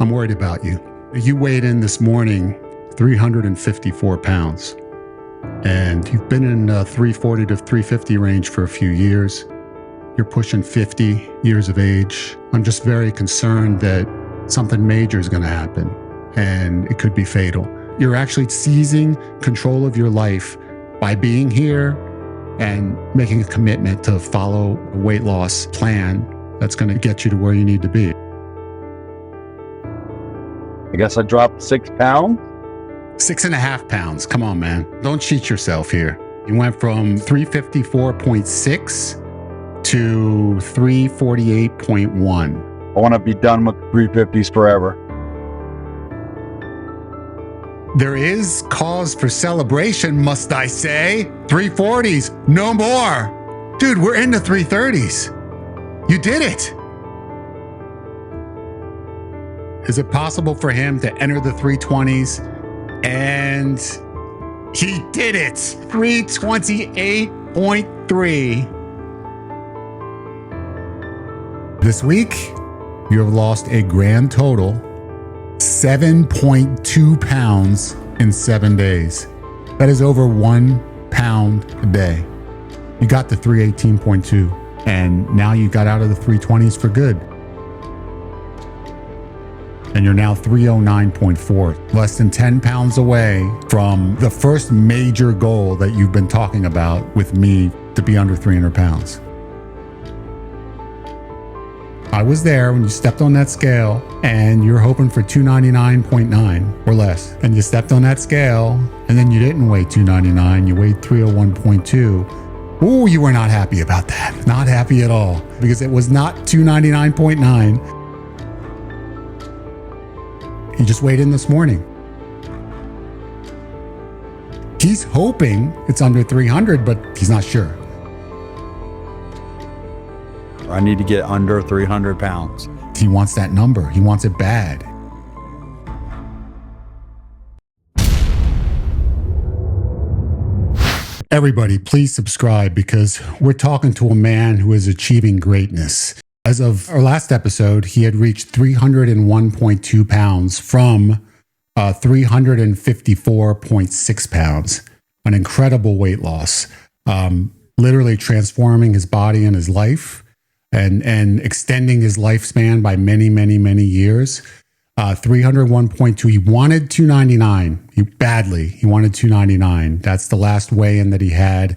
I'm worried about you. You weighed in this morning 354 pounds, and you've been in 340 to 350 range for a few years. You're pushing 50 years of age. I'm just very concerned that something major is going to happen, and it could be fatal. You're actually seizing control of your life by being here and making a commitment to follow a weight loss plan that's going to get you to where you need to be. I guess I dropped 6 pounds. 6.5 pounds. Come on, man. Don't cheat yourself here. You went from 354.6 to 348.1. I want to be done with 350s forever. There is cause for celebration, must I say. 340s, no more. Dude, we're in the 330s. You did it. Is it possible for him to enter the 320s? And he did it. 328.3. This week, you have lost a grand total 7.2 pounds in 7 days. That is over 1 pound a day. You got to 318.2, and now you got out of the 320s for good. And you're now 309.4, less than 10 pounds away from the first major goal that you've been talking about with me, to be under 300 pounds. I was there when you stepped on that scale and you're hoping for 299.9 or less. And you stepped on that scale and then you didn't weigh 299, you weighed 301.2. Ooh, you were not happy about that. Not happy at all, because it was not 299.9. He just weighed in this morning. He's hoping it's under 300, but he's not sure. I need to get under 300 pounds. He wants that number. He wants it bad. Everybody, please subscribe, because we're talking to a man who is achieving greatness. As of our last episode, he had reached 301.2 pounds from 354.6 pounds. An incredible weight loss. Literally transforming his body and his life. And extending his lifespan by many, many, many years. 301.2. He wanted 299. He wanted 299. That's the last weigh-in that he had,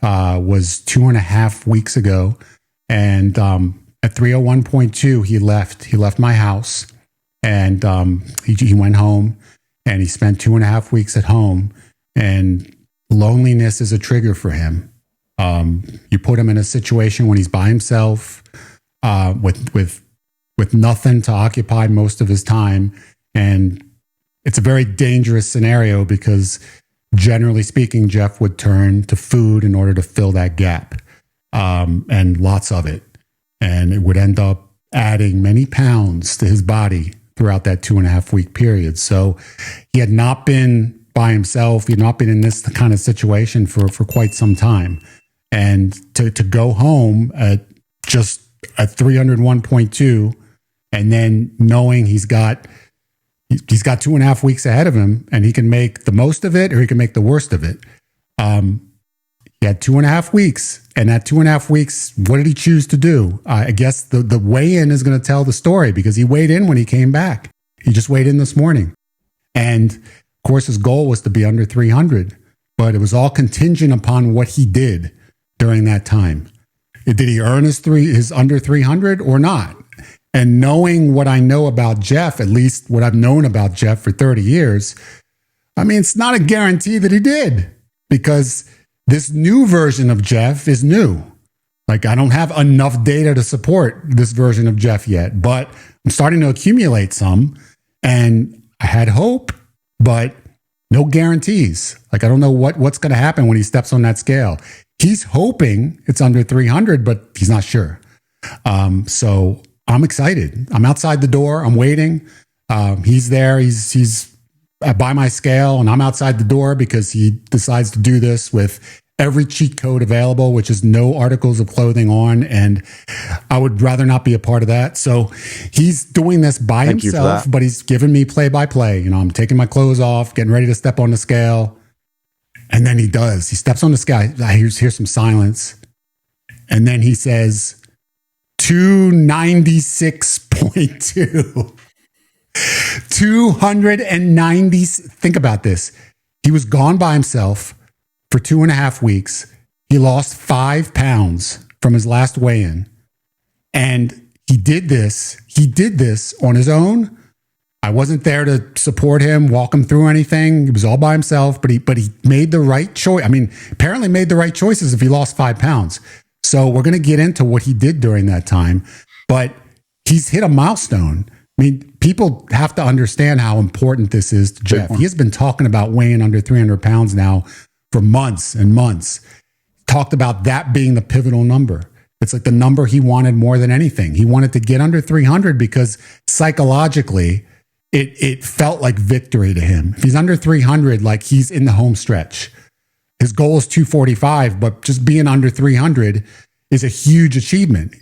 was 2.5 weeks ago. And at 301.2, he left my house, and he went home, and he spent 2.5 weeks at home. And loneliness is a trigger for him. You put him in a situation when he's by himself, with nothing to occupy most of his time. And it's a very dangerous scenario, because generally speaking, Jeff would turn to food in order to fill that gap, and lots of it. And it would end up adding many pounds to his body throughout that 2.5 week period. So he had not been by himself. He had not been in this kind of situation for quite some time. And to go home at 301.2, and then knowing he's got 2.5 weeks ahead of him, and he can make the most of it or he can make the worst of it. He had 2.5 weeks, and at 2.5 weeks, what did he choose to do? I guess the weigh-in is going to tell the story, because he weighed in when he came back. He just weighed in this morning. And of course, his goal was to be under 300, but it was all contingent upon what he did during that time. Did he earn his under 300 or not? And knowing what I know about Jeff, at least what I've known about Jeff for 30 years, I mean, it's not a guarantee that he did, because this new version of Jeff is new. Like, I don't have enough data to support this version of Jeff yet, but I'm starting to accumulate some, and I had hope, but no guarantees. Like, I don't know what's going to happen when he steps on that scale. He's hoping it's under 300, but he's not sure. So I'm excited. I'm outside the door. I'm waiting. He's there. He's by my scale, and I'm outside the door, because he decides to do this with every cheat code available, which is no articles of clothing on. And I would rather not be a part of that. So he's doing this by Thank you for himself, that. but he's giving me play by play. You know, I'm taking my clothes off, getting ready to step on the scale. And then he does. He steps on the scale. Here's some silence. And then he says, 296.2. 290. Think about this. He was gone by himself for 2.5 weeks. He lost 5 pounds from his last weigh-in. And he did this on his own. I wasn't there to support him, walk him through anything. He was all by himself, but he made the right choice. I mean, apparently made the right choices if he lost 5 pounds. So we're going to get into what he did during that time, but he's hit a milestone. I mean, people have to understand how important this is to Jeff. He has been talking about weighing under 300 pounds now for months and months. Talked about that being the pivotal number. It's like the number he wanted more than anything. He wanted to get under 300 because psychologically, it felt like victory to him. If he's under 300, like he's in the home stretch. His goal is 245, but just being under 300 is a huge achievement.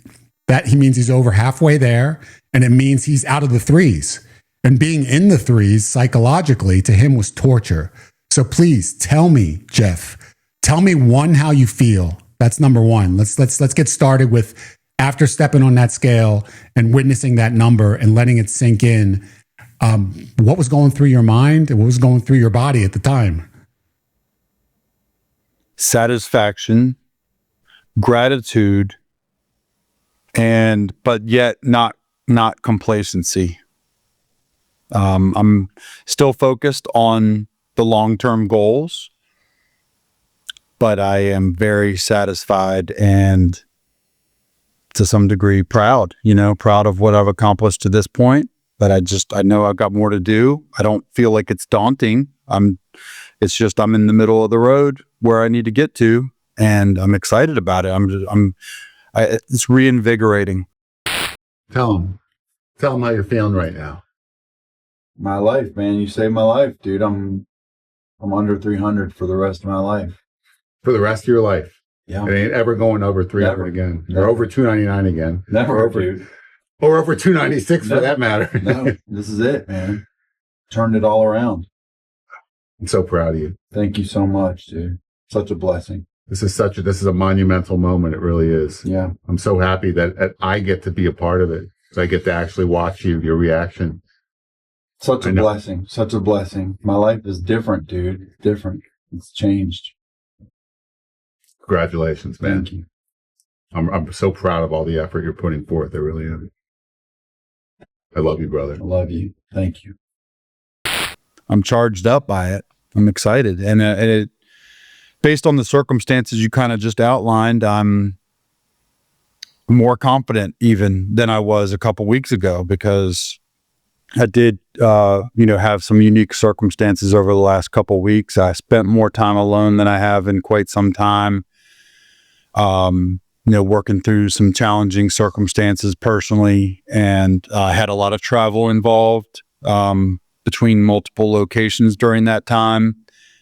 That he means he's over halfway there, and it means he's out of the threes. And being in the threes psychologically to him was torture. So please tell me, Jeff, tell me how you feel. That's number one. Let's get started with after stepping on that scale and witnessing that number and letting it sink in. What was going through your mind and what was going through your body at the time? Satisfaction, gratitude, but yet not complacency. I'm still focused on the long-term goals, but I am very satisfied and to some degree proud of what I've accomplished to this point. But I know I've got more to do. I don't feel like it's daunting. It's just I'm in the middle of the road where I need to get to, and I'm excited about it. It's reinvigorating. Tell him how you're feeling right now. My life, man. You saved my life, dude. I'm under 300 for the rest of my life. For the rest of your life. Yeah. It ain't ever going over 300 again. Or over 299 again. Never, dude. Or over 296 for that matter. No, this is it, man. Turned it all around. I'm so proud of you. Thank you so much, dude. Such a blessing. This is a monumental moment. It really is. Yeah. I'm so happy that I get to be a part of it. So I get to actually watch your reaction. Such a blessing. Such a blessing. My life is different, dude. It's different. It's changed. Congratulations, man. Thank you. I'm so proud of all the effort you're putting forth. I really am. I love you, brother. I love you. Thank you. I'm charged up by it. I'm excited. And based on the circumstances you kind of just outlined, I'm more confident even than I was a couple weeks ago, because I did, have some unique circumstances over the last couple weeks. I spent more time alone than I have in quite some time. Working through some challenging circumstances personally, and had a lot of travel involved between multiple locations during that time,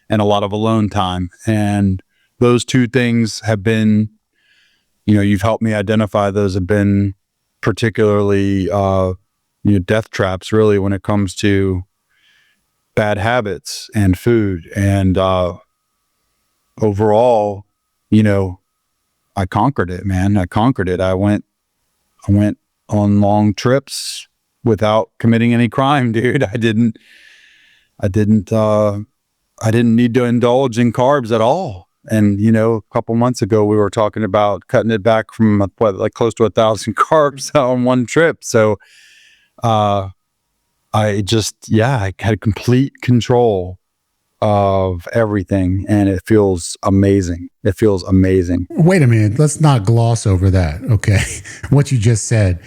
and a lot of alone time. And those two things have been, you've helped me identify those have been particularly death traps, really, when it comes to bad habits and food. And overall, I conquered it, man. I conquered it. I went on long trips without committing any crime, dude. I didn't need to indulge in carbs at all. And, a couple months ago, we were talking about cutting it back from close to 1,000 carbs on one trip. So, I had complete control of everything, and it feels amazing. It feels amazing. Wait a minute. Let's not gloss over that. Okay. What you just said.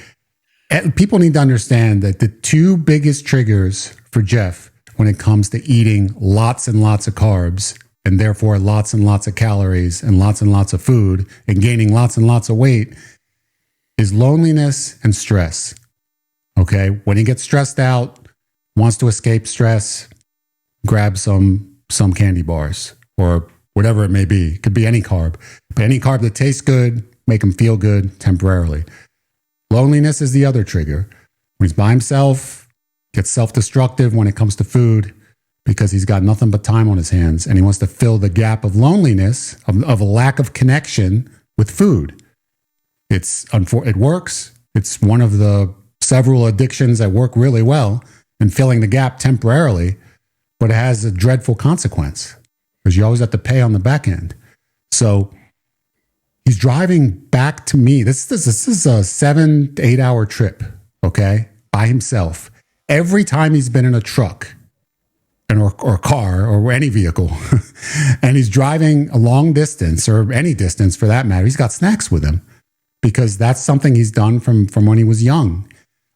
People need to understand that the two biggest triggers for Jeff when it comes to eating lots and lots of carbs, and therefore lots and lots of calories and lots of food, and gaining lots and lots of weight, is loneliness and stress. Okay. When he gets stressed out, wants to escape stress, grab some candy bars or whatever it may be. It could be any carb, but any carb that tastes good, make him feel good temporarily. Loneliness is the other trigger. When he's by himself, gets self-destructive when it comes to food because he's got nothing but time on his hands and he wants to fill the gap of loneliness, of a lack of connection with food. It works. It's one of the several addictions that work really well in filling the gap temporarily, but it has a dreadful consequence because you always have to pay on the back end. So he's driving back to me. This is a 7 to 8 hour trip, okay, by himself. Every time he's been in a truck or car or any vehicle, and he's driving a long distance or any distance for that matter, he's got snacks with him because that's something he's done from when he was young.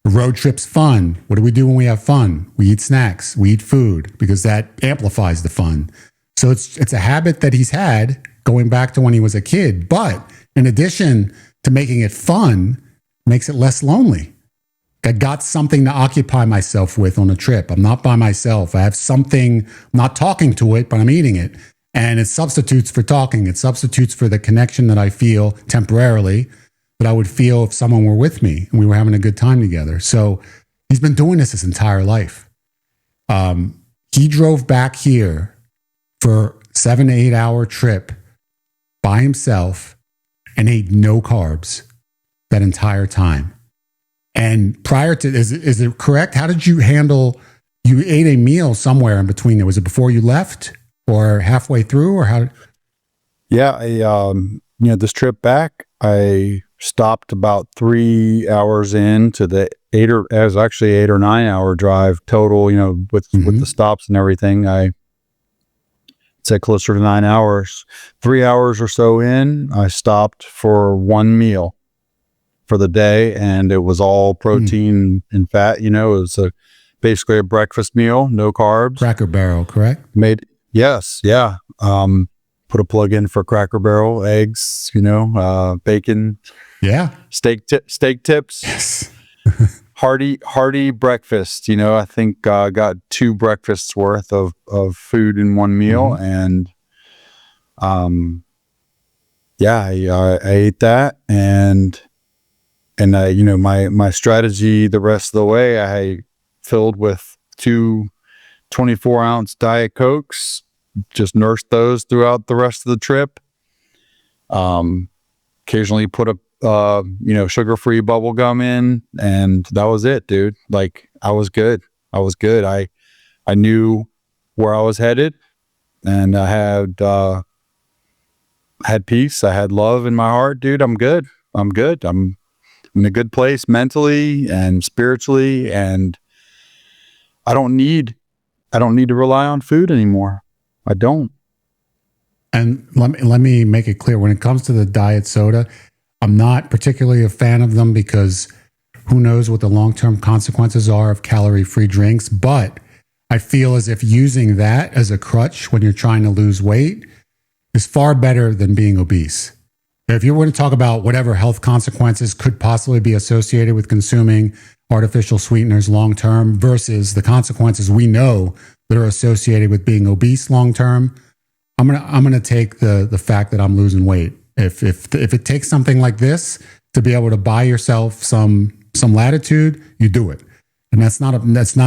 A road trip's fun. What do we do when we have fun? We eat snacks. We eat food because that amplifies the fun. So it's a habit that he's had going back to when he was a kid. But in addition to making it fun, makes it less lonely. I got something to occupy myself with on a trip. I'm not by myself. I have something, I'm not talking to it, but I'm eating it. And it substitutes for talking. It substitutes for the connection that I feel temporarily that I would feel if someone were with me and we were having a good time together. So he's been doing this his entire life. He drove back here for 7 to 8 hour trip by himself and ate no carbs that entire time. And prior to, is it correct? How did you handle, you ate a meal somewhere in between there. Was it before you left or halfway through or how? Yeah. This trip back, I stopped about 3 hours into the 8 or 9 hour drive total, with the stops and everything. I said closer to 9 hours. 3 hours or so in, I stopped for one meal for the day, and it was all protein and fat. It was basically a breakfast meal, no carbs. Cracker Barrel, correct? Yes, yeah. Put a plug in for Cracker Barrel, eggs, bacon. Yeah. Steak tips. Yes. hearty breakfast. I think I got 2 breakfasts worth of food in one meal, and I ate that, and my strategy the rest of the way, I filled with 2 24-ounce Diet Cokes, just nursed those throughout the rest of the trip. Occasionally put a sugar-free bubble gum in, and that was it, dude. Like, I was good. I knew where I was headed, and I had peace. I had love in my heart, dude. I'm good. I'm in a good place mentally and spiritually, and I don't need to rely on food anymore. I don't. And let me make it clear, when it comes to the diet soda, I'm not particularly a fan of them because who knows what the long-term consequences are of calorie-free drinks. But I feel as if using that as a crutch when you're trying to lose weight is far better than being obese. If you were to talk about whatever health consequences could possibly be associated with consuming artificial sweeteners long-term versus the consequences we know that are associated with being obese long-term, I'm gonna take the fact that I'm losing weight. If it takes something like this to be able to buy yourself some latitude, you do it, and that's not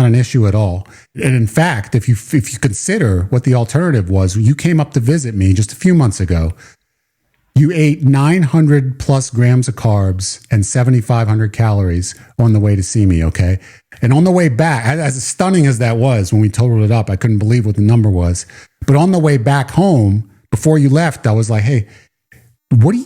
an issue at all. And in fact, if you consider what the alternative was, you came up to visit me just a few months ago. You ate 900 plus grams of carbs and 7,500 calories on the way to see me, okay? And on the way back, as stunning as that was when we totaled it up, I couldn't believe what the number was. But on the way back home, before you left, I was like, hey, what do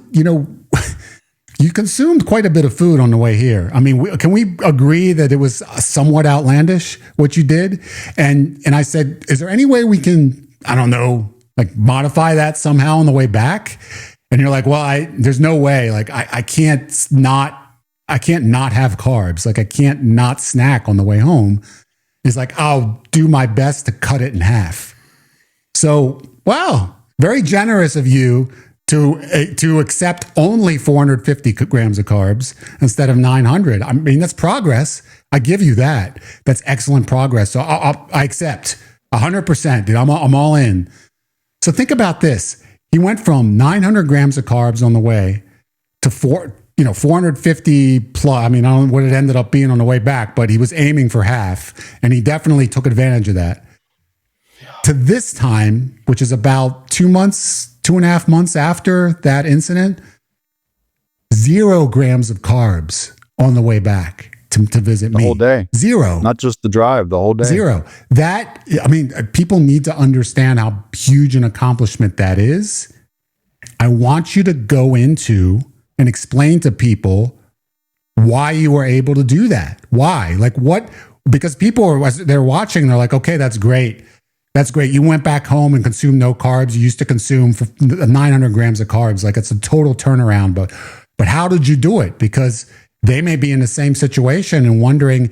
you consumed quite a bit of food on the way here. I mean, can we agree that it was somewhat outlandish what you did? And I said, is there any way we can, I don't know, like modify that somehow on the way back? And you're like, well, there's no way. Like, I can't not have carbs. Like, I can't not snack on the way home. It's like, I'll do my best to cut it in half. So, wow, very generous of you to accept only 450 grams of carbs instead of 900. I mean, that's progress. I give you that. That's excellent progress. So I accept 100%, dude. I'm all in. So think about this. He went from 900 grams of carbs on the way to 450 plus. I mean, I don't know what it ended up being on the way back, but he was aiming for half, and he definitely took advantage of that. To this time, which is about 2.5 months after that incident, 0 grams of carbs on the way back to visit me. The whole day. 0. Not just the drive, the whole day. 0. That, I mean, people need to understand how huge an accomplishment that is. I want you to go into and explain to people why you were able to do that. Why? Like what? Because people they're watching, they're like, okay, that's great. That's great. You went back home and consumed no carbs. You used to consume 900 grams of carbs. Like it's a total turnaround. But how did you do it? Because they may be in the same situation and wondering,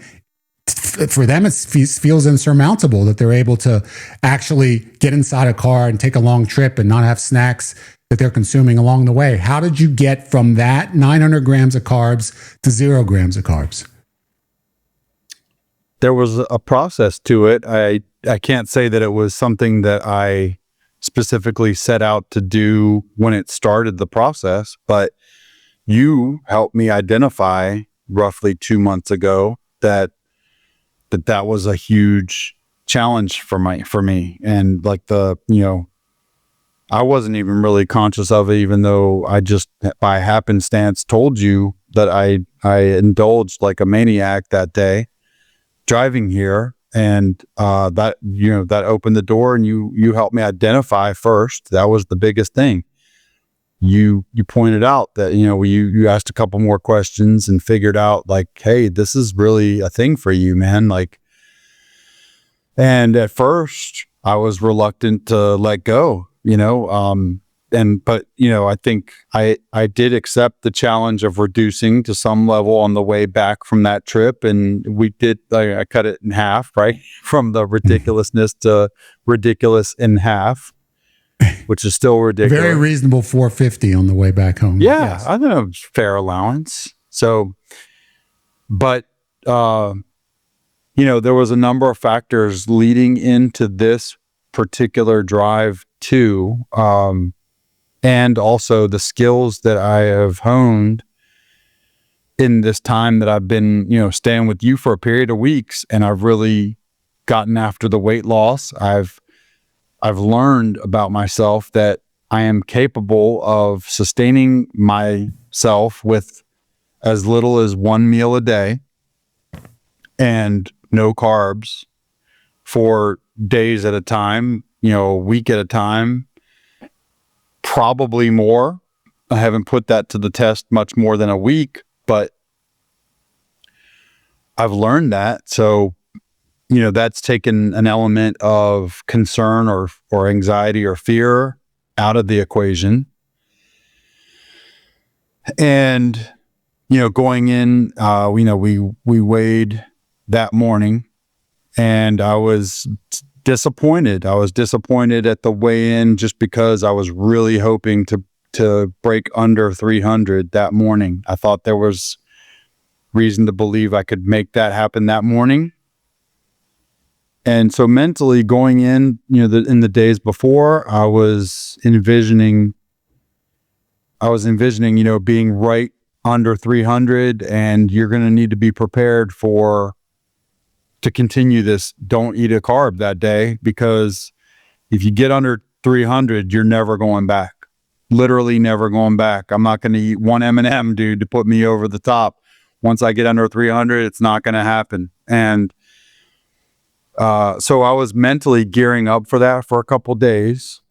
for them, it feels insurmountable that they're able to actually get inside a car and take a long trip and not have snacks that they're consuming along the way. How did you get from that 900 grams of carbs to 0 grams of carbs? There was a process to it. I can't say that it was something that I specifically set out to do when it started the process, but you helped me identify roughly 2 months ago that was a huge challenge for me. And like I wasn't even really conscious of it, even though I just by happenstance told you that I indulged like a maniac that day driving here. And that opened the door, and you helped me identify first. That was the biggest thing. You pointed out that, you asked a couple more questions and figured out like, hey, this is really a thing for you, man. Like, and at first I was reluctant to let go, but I think I did accept the challenge of reducing to some level on the way back from that trip. And we did, I cut it in half, right? From the ridiculousness to ridiculous in half, which is still ridiculous. Very reasonable 450 on the way back home. Yeah, yes. I know, fair allowance. So, but, there was a number of factors leading into this particular drive too. And also the skills that I have honed in this time that I've been, staying with you for a period of weeks, and I've really gotten after the weight loss. I've learned about myself that I am capable of sustaining myself with as little as 1 meal a day and no carbs for days at a time, a week at a time, probably more. I haven't put that to the test much more than a week, but I've learned that. So, that's taken an element of concern or anxiety or fear out of the equation. And, going in, we weighed that morning, and I was disappointed. I was disappointed at the weigh-in just because I was really hoping to break under 300 that morning. I thought there was reason to believe I could make that happen that morning. And so mentally going in, in the days before, I was envisioning, being right under 300, and you're going to need to be prepared to continue this. Don't eat a carb that day, because if you get under 300, you're never going back. Literally never going back. I'm not going to eat one M&M, dude, to put me over the top. Once I get under 300, it's not going to happen. And so I was mentally gearing up for that for a couple days.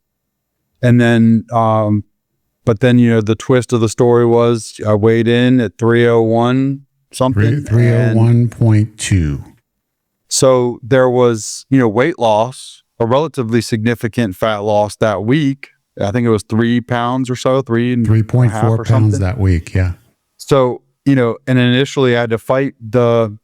And then, but then, the twist of the story was I weighed in at 301 something. 301.2. So there was, weight loss, a relatively significant fat loss that week. I think it was 3 pounds or so, 3.4 pounds that week. Yeah. So, and initially I had to fight the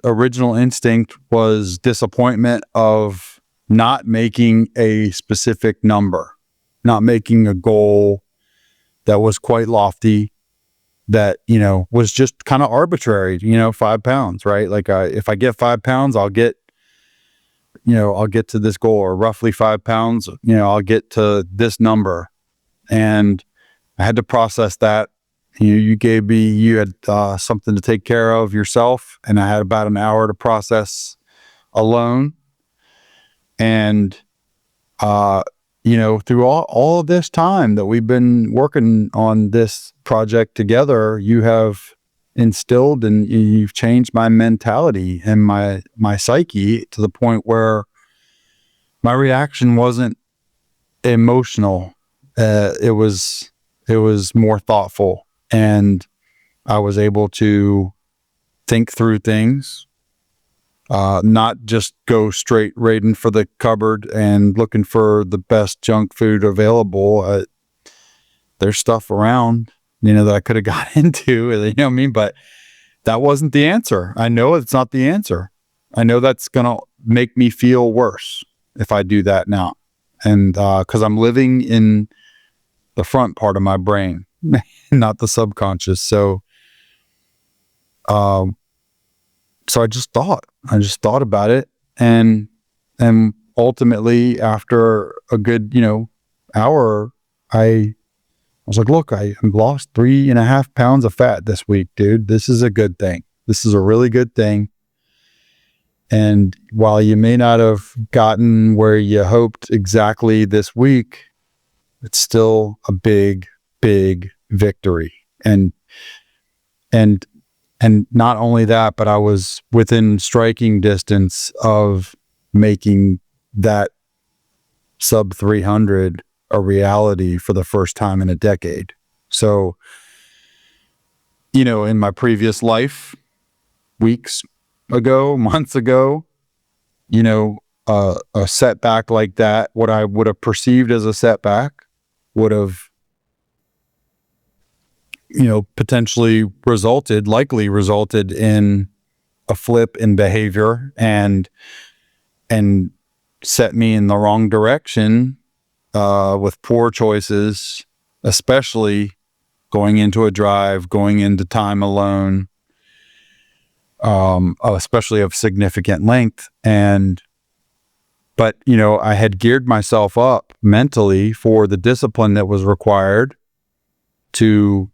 original instinct was disappointment of not making a specific number, not making a goal that was quite lofty, that, was just kind of arbitrary, 5 pounds, right? Like if I get 5 pounds, I'll get, I'll get to this goal, or roughly 5 pounds, I'll get to this number. And I had to process that. You had something to take care of yourself, and I had about an hour to process alone. And, through all of this time that we've been working on this project together, you have instilled and you've changed my mentality and my psyche to the point where my reaction wasn't emotional. It was more thoughtful, and I was able to think through things, not just go straight raiding for the cupboard and looking for the best junk food available. There's stuff around, that I could have got into, you know what I mean? But that wasn't the answer. I know it's not the answer. I know that's going to make me feel worse if I do that now. And, cause I'm living in the front part of my brain, not the subconscious. So I just thought about it, and ultimately after a good, hour, I was like, look, I lost 3.5 pounds of fat this week, dude. This is a good thing. This is a really good thing. And while you may not have gotten where you hoped exactly this week, it's still a big, big victory. And not only that, but I was within striking distance of making that sub 300 a reality for the first time in a decade. So, in my previous life, weeks ago, months ago, a setback like that, what I would have perceived as a setback would have, potentially likely resulted in a flip in behavior and set me in the wrong direction, with poor choices, especially going into a drive, going into time alone, especially of significant length. But I had geared myself up mentally for the discipline that was required to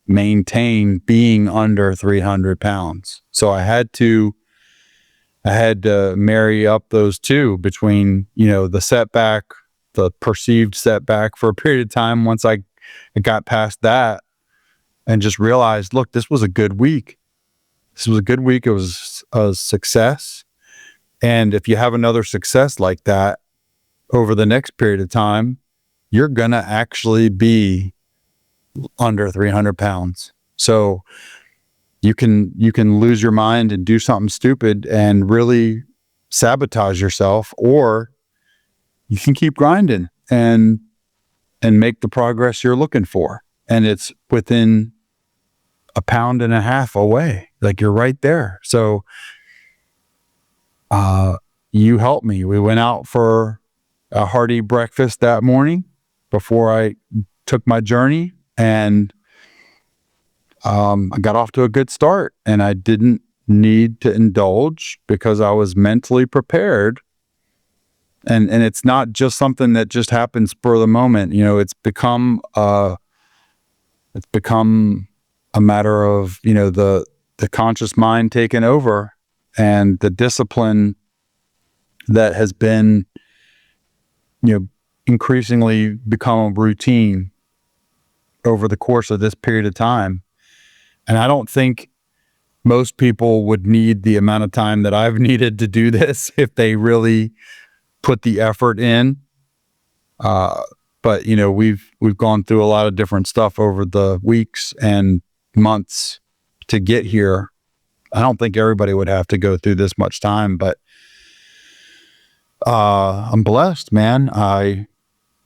maintain being under 300 pounds. So I had to marry up those two between, the setback, the perceived setback for a period of time. Once I got past that and just realized, look, this was a good week. This was a good week. It was a success. And if you have another success like that over the next period of time, you're going to actually be under 300 pounds. So you can lose your mind and do something stupid and really sabotage yourself, or you can keep grinding and make the progress you're looking for. And it's within 1.5 pounds away. Like, you're right there. So, you helped me. We went out for a hearty breakfast that morning before I took my journey, and I got off to a good start, and I didn't need to indulge because I was mentally prepared. And it's not just something that just happens spur of the moment. It's become a matter of, the conscious mind taking over, and the discipline that has been, increasingly become a routine over the course of this period of time. And I don't think most people would need the amount of time that I've needed to do this if they really put the effort in. But we've gone through a lot of different stuff over the weeks and months to get here. I don't think everybody would have to go through this much time, but I'm blessed, man. I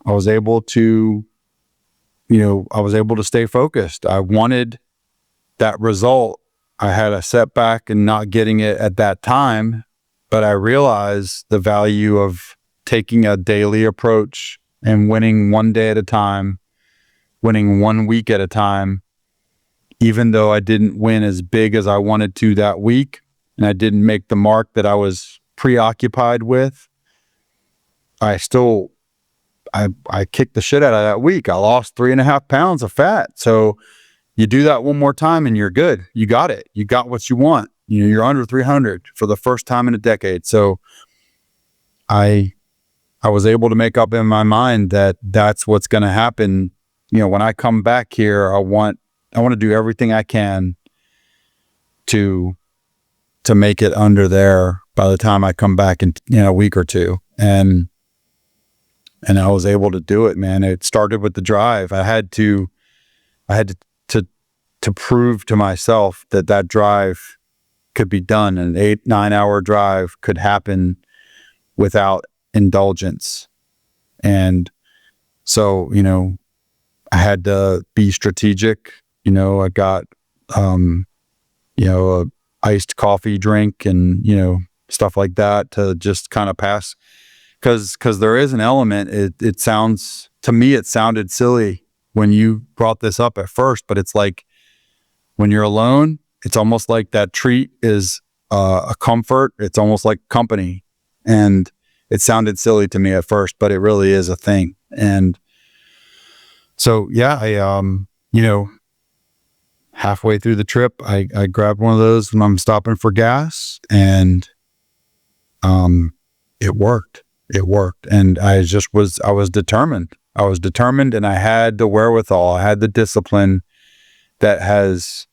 was able to, stay focused. I wanted that result. I had a setback in not getting it at that time, but I realized the value of taking a daily approach and winning one day at a time, winning 1 week at a time. Even though I didn't win as big as I wanted to that week, and I didn't make the mark that I was preoccupied with, I kicked the shit out of that week. I lost 3.5 pounds of fat. So you do that one more time and you're good. You got it. You got what you want. You're under 300 for the first time in a decade. So I was able to make up in my mind that that's what's going to happen. When I come back here, I want to do everything I can to make it under there by the time I come back in a week or two. And I was able to do it, man. It started with the drive. I had to prove to myself that drive could be done. An 8-9 hour drive could happen without indulgence. And so, I had to be strategic. I got, a iced coffee drink and, stuff like that to just kind of pass. Cause there is an element, it sounds, to me, it sounded silly when you brought this up at first, but it's like when you're alone, it's almost like that treat is a comfort. It's almost like company. And it sounded silly to me at first, but it really is a thing. And so, yeah, I, halfway through the trip, I grabbed one of those when I'm stopping for gas, and it worked. It worked. And I was determined. And I had the wherewithal. I had the discipline that has,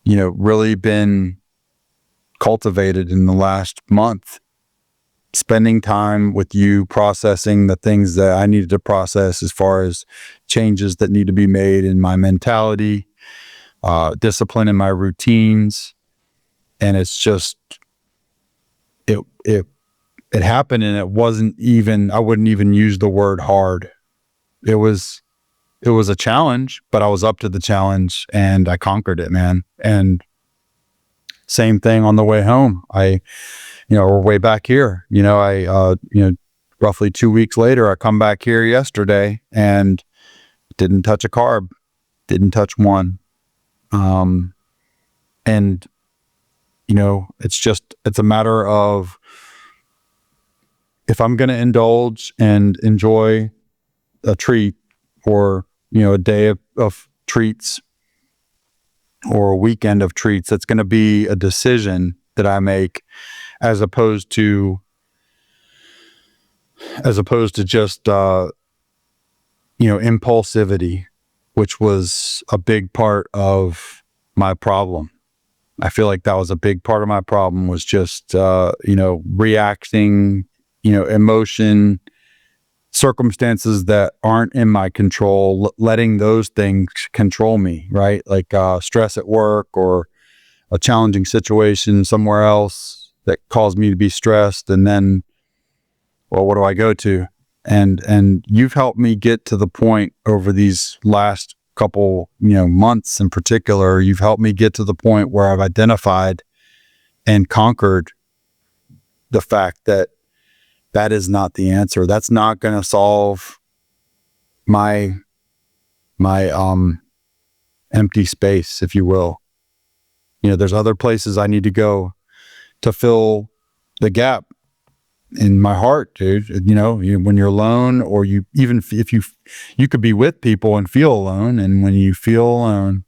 really been cultivated in the last month. Spending time with you, processing the things that I needed to process as far as changes that need to be made in my mentality, discipline in my routines. And it's just, it happened, and it wasn't even, I wouldn't even use the word hard. It was a challenge, but I was up to the challenge and I conquered it, man. And same thing on the way home. We're way back here, roughly 2 weeks later, I come back here yesterday and didn't touch a carb, didn't touch one. And it's a matter of, if I'm going to indulge and enjoy a treat, or, a day of treats, or a weekend of treats, that's going to be a decision that I make, as opposed to just, impulsivity, which was a big part of my problem. I feel like that was a big part of my problem, was just, reacting, emotion, circumstances that aren't in my control, letting those things control me, right? Like stress at work, or a challenging situation somewhere else that caused me to be stressed. And then, well, what do I go to? And you've helped me get to the point over these last couple, months in particular. You've helped me get to the point where I've identified and conquered the fact that is not the answer. That's not going to solve my empty space, if you will. There's other places I need to go to fill the gap in my heart, dude. When you're alone, or if you could be with people and feel alone. And when you feel alone,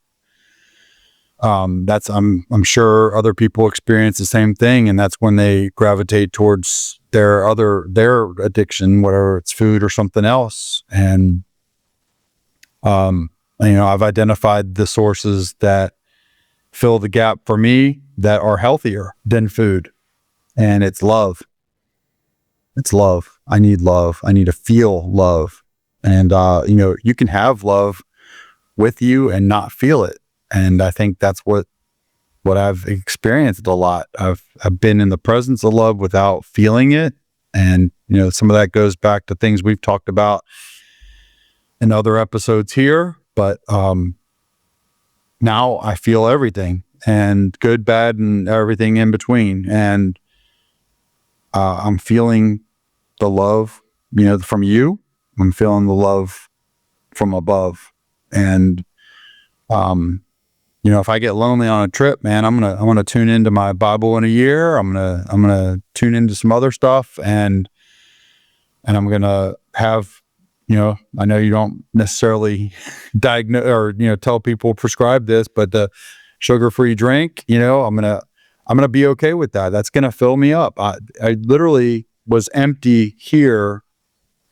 that's, I'm sure other people experience the same thing. And that's when they gravitate towards their addiction, whether it's food or something else. And, I've identified the sources that fill the gap for me that are healthier than food. And it's love. It's love. I need love. I need to feel love. And, you can have love with you and not feel it. And I think that's what I've experienced a lot. I've been in the presence of love without feeling it. And, some of that goes back to things we've talked about in other episodes here. But now I feel everything, and good, bad, and everything in between. And I'm feeling the love, from you. I'm feeling the love from above. And if I get lonely on a trip, man, I'm gonna tune into my Bible in a year. I'm gonna tune into some other stuff, and I'm gonna have, I know you don't necessarily diagnose or tell people prescribe this, but the sugar-free drink, I'm gonna be okay with that. That's gonna fill me up. I literally was empty here,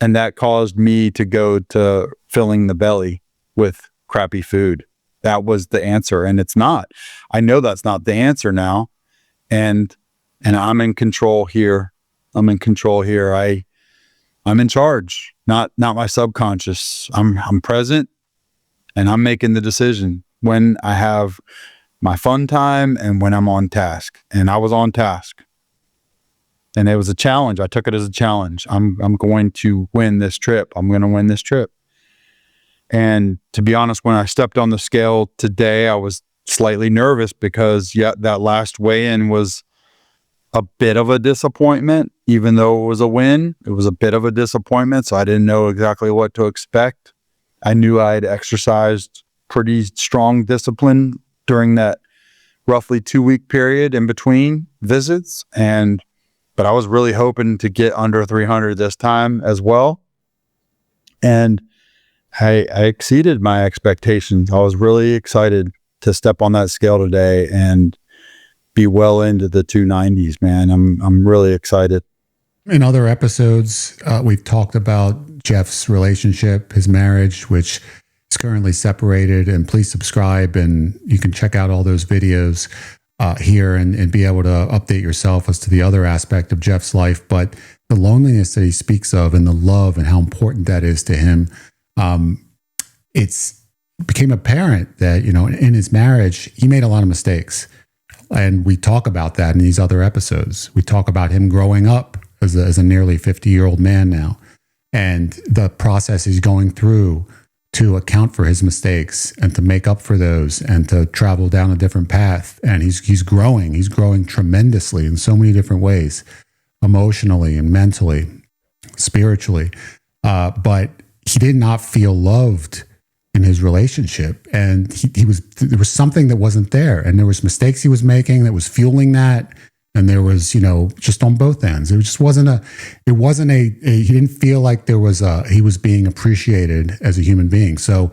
and that caused me to go to filling the belly with crappy food. That was the answer, and it's not. I know that's not the answer now, and I'm in control here. I'm in control here. I'm in charge, not my subconscious. I'm present, and I'm making the decision when I have my fun time and when I'm on task. And I was on task, and it was a challenge. I took it as a challenge. I'm going to win this trip. I'm going to win this trip. And to be honest, when I stepped on the scale today, I was slightly nervous because that last weigh-in was a bit of a disappointment. Even though it was a win, it was a bit of a disappointment. So I didn't know exactly what to expect. I knew I had exercised pretty strong discipline during that roughly 2-week period in between visits. But I was really hoping to get under 300 this time as well. And I exceeded my expectations. I was really excited to step on that scale today and be well into the 290s, man. I'm really excited. In other episodes, we've talked about Jeff's relationship, his marriage, which is currently separated. And please subscribe, and you can check out all those videos here and be able to update yourself as to the other aspect of Jeff's life. But the loneliness that he speaks of and the love and how important that is to him, it's became apparent that, in his marriage, he made a lot of mistakes. And we talk about that in these other episodes. We talk about him growing up as a nearly 50-year-old man now, and the process he's going through to account for his mistakes and to make up for those and to travel down a different path. And he's growing. He's growing tremendously in so many different ways, emotionally and mentally, spiritually. But he did not feel loved in his relationship. And there was something that wasn't there. And there was mistakes he was making that was fueling that. And there was, just on both ends, he didn't feel like he was being appreciated as a human being. So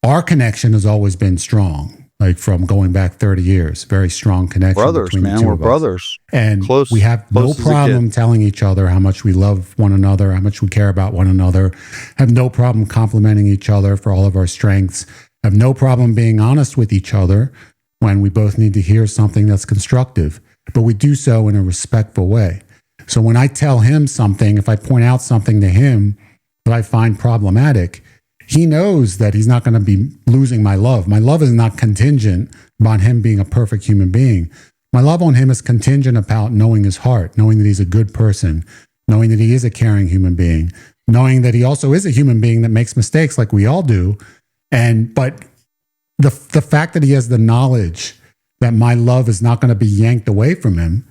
our connection has always been strong, like from going back 30 years, very strong connection. Brothers, between man, the two we're of us. brothers. And close, we have no problem telling each other how much we love one another, how much we care about one another, have no problem complimenting each other for all of our strengths, have no problem being honest with each other when we both need to hear something that's constructive. But we do so in a respectful way. So when I tell him something, if I point out something to him that I find problematic, he knows that he's not going to be losing my love. My love is not contingent on him being a perfect human being. My love on him is contingent about knowing his heart, knowing that he's a good person, knowing that he is a caring human being, knowing that he also is a human being that makes mistakes like we all do. But the fact that he has the knowledge that my love is not going to be yanked away from him.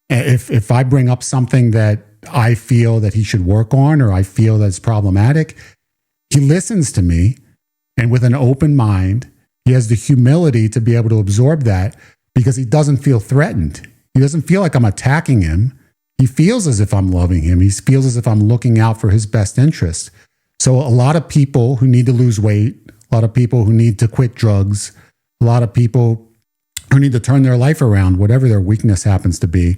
If I bring up something that I feel that he should work on or I feel that's problematic, he listens to me, and with an open mind, he has the humility to be able to absorb that because he doesn't feel threatened. He doesn't feel like I'm attacking him. He feels as if I'm loving him. He feels as if I'm looking out for his best interest. So a lot of people who need to lose weight, a lot of people who need to quit drugs, a lot of people who need to turn their life around, whatever their weakness happens to be,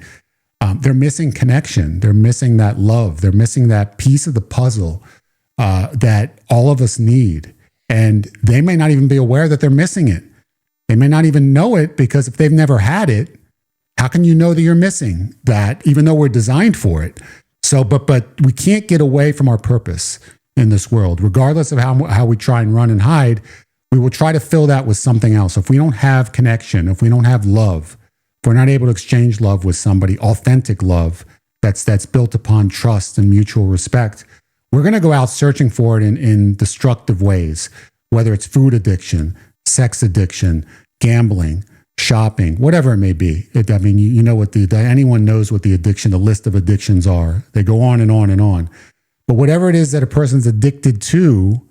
they're missing connection. They're missing that love. They're missing that piece of the puzzle that all of us need. And they may not even be aware that they're missing it. They may not even know it because if they've never had it, how can you know that you're missing that, even though we're designed for it? So, but we can't get away from our purpose in this world, regardless of how we try and run and hide. We will try to fill that with something else. If we don't have connection, if we don't have love, if we're not able to exchange love with somebody, authentic love that's built upon trust and mutual respect, we're going to go out searching for it in destructive ways, whether it's food addiction, sex addiction, gambling, shopping, whatever it may be. Anyone knows what the list of addictions are. They go on and on and on. But whatever it is that a person's addicted to,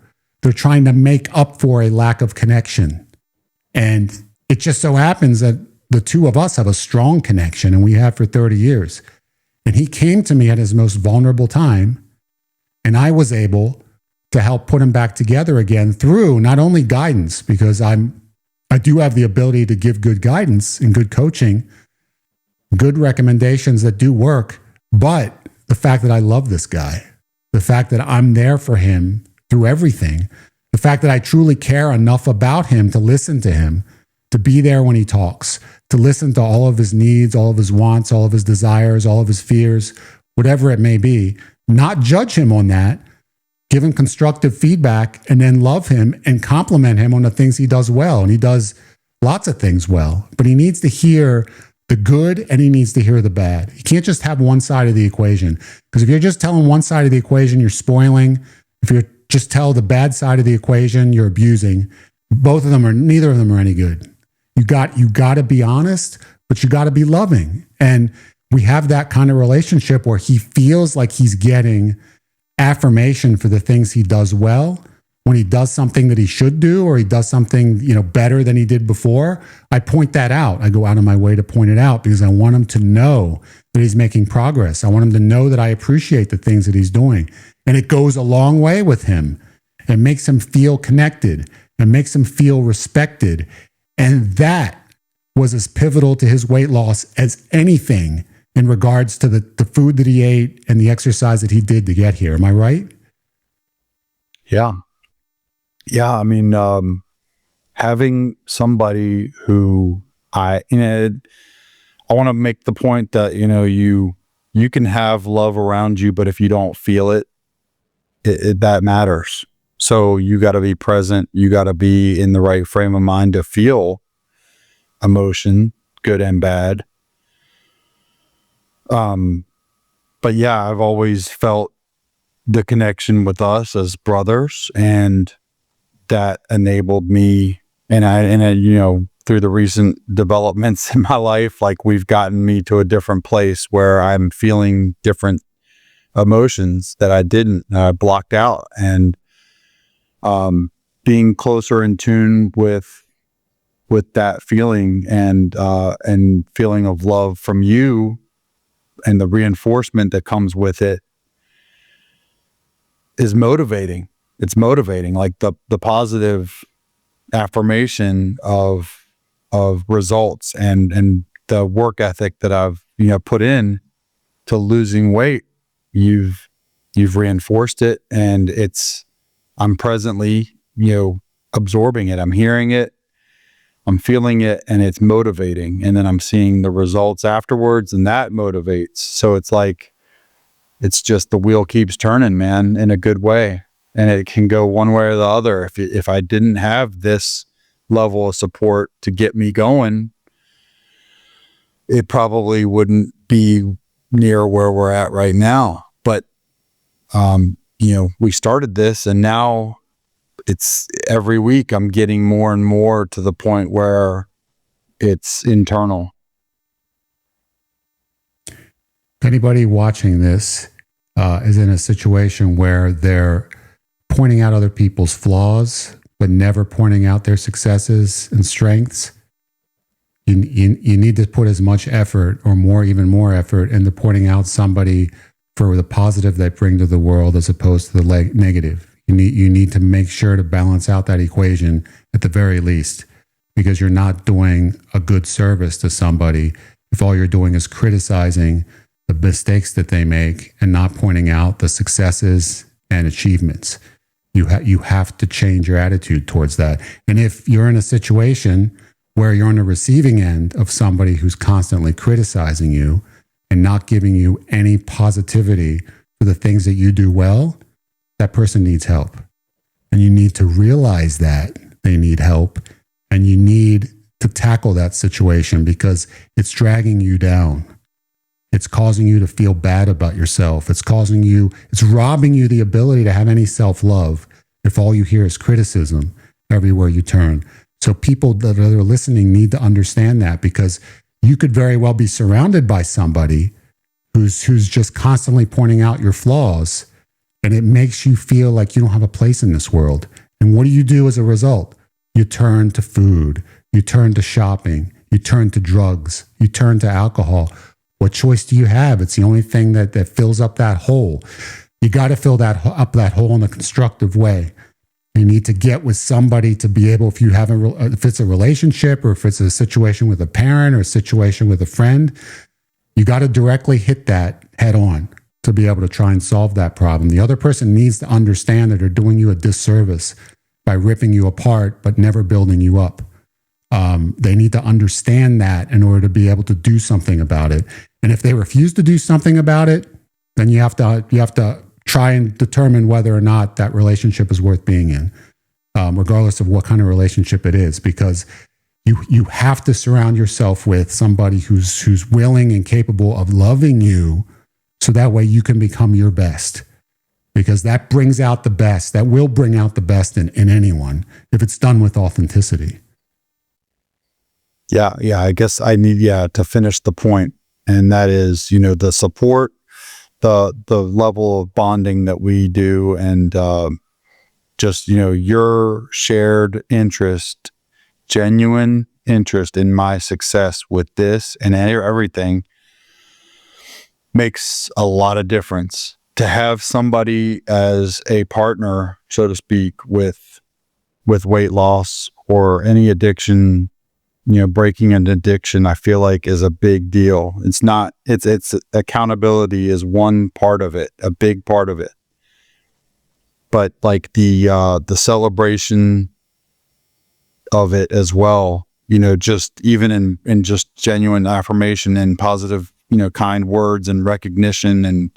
they're trying to make up for a lack of connection. And it just so happens that the two of us have a strong connection, and we have for 30 years. And he came to me at his most vulnerable time, and I was able to help put him back together again through not only guidance, because I do have the ability to give good guidance and good coaching, good recommendations that do work, but the fact that I love this guy, the fact that I'm there for him through everything, the fact that I truly care enough about him to listen to him, to be there when he talks, to listen to all of his needs, all of his wants, all of his desires, all of his fears, whatever it may be, not judge him on that, give him constructive feedback, and then love him and compliment him on the things he does well. And he does lots of things well, but he needs to hear the good and he needs to hear the bad. You can't just have one side of the equation, because if you're just telling one side of the equation, you're spoiling. If you just tell the bad side of the equation, you're abusing. Neither of them are any good. You got to be honest, but you got to be loving. And we have that kind of relationship where he feels like he's getting affirmation for the things he does well. When he does something that he should do, or he does something, better than he did before, I point that out. I go out of my way to point it out because I want him to know that he's making progress. I want him to know that I appreciate the things that he's doing. And it goes a long way with him. It makes him feel connected. It makes him feel respected. And that was as pivotal to his weight loss as anything in regards to the food that he ate and the exercise that he did to get here. Am I right? Yeah. Yeah. I mean, having somebody who I want to make the point that, you can have love around you, but if you don't feel it, that matters. So you got to be present. You got to be in the right frame of mind to feel emotion, good and bad. But yeah, I've always felt the connection with us as brothers, and that enabled me. And through the recent developments in my life, like, we've gotten me to a different place where I'm feeling different emotions that I didn't, blocked out, and being closer in tune with that feeling and feeling of love from you and the reinforcement that comes with it is motivating. It's motivating, like the positive affirmation of results and the work ethic that I've put in to losing weight. You've reinforced it, and I'm presently absorbing it. I'm hearing it, I'm feeling it, and it's motivating. And then I'm seeing the results afterwards, and that motivates. So it's like, it's just the wheel keeps turning, man, in a good way. And it can go one way or the other. If I didn't have this level of support to get me going, it probably wouldn't be near where we're at right now. But, we started this, and now it's every week I'm getting more and more to the point where it's internal. If anybody watching this is in a situation where they're pointing out other people's flaws, but never pointing out their successes and strengths, you need to put as much effort, or even more effort, into pointing out somebody for the positive they bring to the world as opposed to the negative. You need to make sure to balance out that equation at the very least, because you're not doing a good service to somebody if all you're doing is criticizing the mistakes that they make and not pointing out the successes and achievements. You have to change your attitude towards that. And if you're in a situation where you're on the receiving end of somebody who's constantly criticizing you and not giving you any positivity for the things that you do well, that person needs help. And you need to realize that they need help, and you need to tackle that situation, because it's dragging you down. It's causing you to feel bad about yourself. It's robbing you the ability to have any self-love if all you hear is criticism everywhere you turn. So people that are listening need to understand that, because you could very well be surrounded by somebody who's just constantly pointing out your flaws, and it makes you feel like you don't have a place in this world. And what do you do as a result? You turn to food. You turn to shopping. You turn to drugs. You turn to alcohol. What choice do you have? It's the only thing that fills up that hole. You got to fill up that hole in a constructive way. You need to get with somebody to be able, if it's a relationship or if it's a situation with a parent or a situation with a friend, you got to directly hit that head on to be able to try and solve that problem. The other person needs to understand that they're doing you a disservice by ripping you apart, but never building you up. They need to understand that in order to be able to do something about it. And if they refuse to do something about it, then you have to try and determine whether or not that relationship is worth being in, regardless of what kind of relationship it is, because you have to surround yourself with somebody who's willing and capable of loving you, so that way you can become your best, because that brings out the best. That will bring out the best in anyone if it's done with authenticity. Yeah. I guess I need, to finish the point. And that is, the support, the level of bonding that we do, and just, your shared interest, genuine interest in my success with this and everything makes a lot of difference. To have somebody as a partner, so to speak, with weight loss or any addiction, breaking an addiction, I feel like is a big deal. It's accountability is one part of it, a big part of it. But like the celebration of it as well, just even in just genuine affirmation and positive, kind words and recognition, and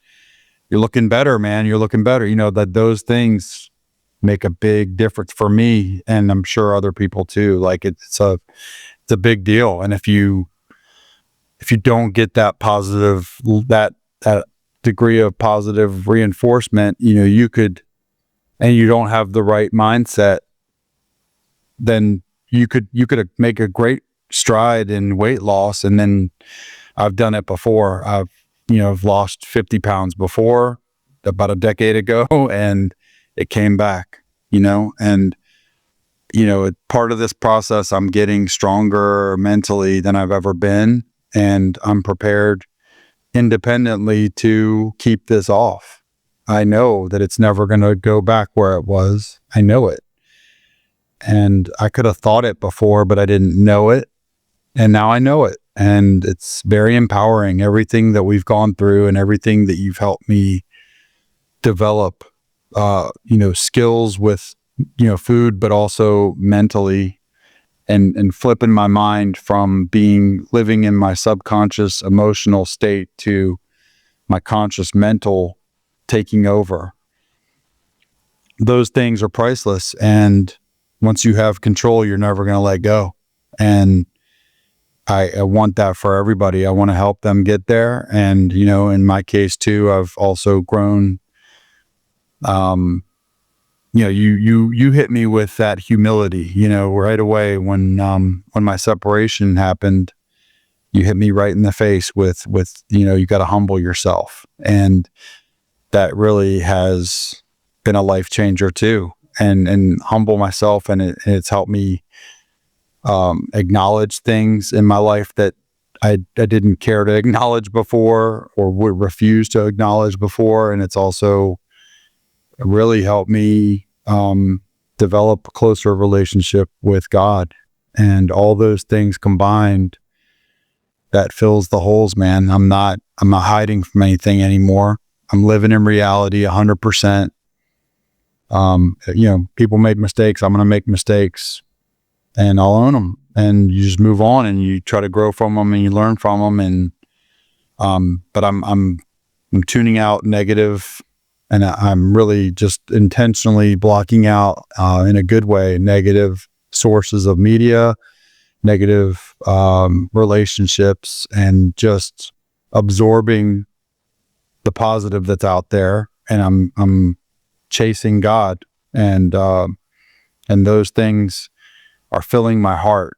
you're looking better, man. You're looking better. That those things make a big difference for me, and I'm sure other people too. Like it's a big deal. And if you don't get that positive, that degree of positive reinforcement, you could, and you don't have the right mindset, then you could make a great stride in weight loss. And then I've done it before. I've lost 50 pounds before, about a decade ago, and it came back, and part of this process, I'm getting stronger mentally than I've ever been, and I'm prepared independently to keep this off. I know that it's never going to go back where it was. I know it. And I could have thought it before, but I didn't know it. And now I know it. And it's very empowering. Everything that we've gone through and everything that you've helped me develop, skills with, food, but also mentally, and flipping my mind from living in my subconscious emotional state to my conscious mental taking over. Those things are priceless. And once you have control, you're never going to let go. And I want that for everybody. I want to help them get there. And, in my case too, I've also grown. You hit me with that humility, right away when my separation happened. You hit me right in the face with you got to humble yourself. And that really has been a life changer too. And humble myself. And it's helped me acknowledge things in my life that I didn't care to acknowledge before, or would refuse to acknowledge before. And it's also really helped me develop a closer relationship with God. And all those things combined, that fills the holes, man. I'm not hiding from anything anymore. I'm living in reality 100%. People made mistakes. I'm going to make mistakes, and I'll own them. And you just move on, and you try to grow from them, and you learn from them. And but I'm tuning out negative, and I'm really just intentionally blocking out, in a good way, negative sources of media, negative relationships, and just absorbing the positive that's out there. And I'm chasing God, and those things are filling my heart.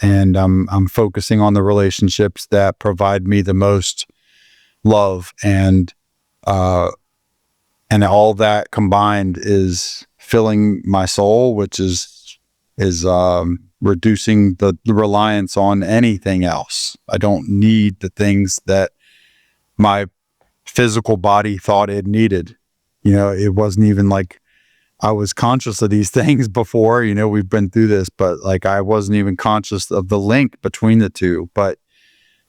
And I'm focusing on the relationships that provide me the most love, and all that combined is filling my soul, which is reducing the reliance on anything else. I don't need the things that my physical body thought it needed. It wasn't even like I was conscious of these things before. We've been through this, but like I wasn't even conscious of the link between the two, but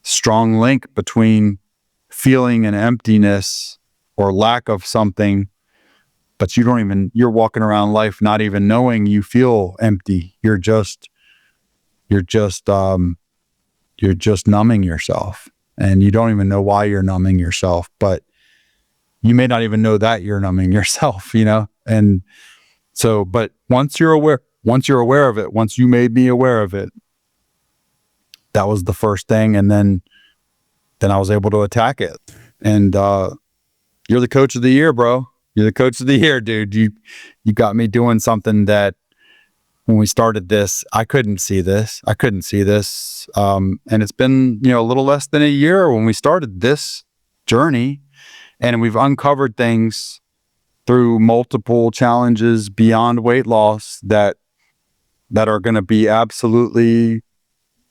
strong link between feeling an emptiness or lack of something, but you're walking around life not even knowing you feel empty. You're just numbing yourself, and you don't even know why you're numbing yourself, but you may not even know that you're numbing yourself, And so, but once you're aware of it, once you made me aware of it, that was the first thing. And then I was able to attack it. And, you're the coach of the year, bro. You're the coach of the year, dude. You got me doing something that when we started this, I couldn't see this. And it's been, a little less than a year when we started this journey, and we've uncovered things through multiple challenges beyond weight loss that are going to be absolutely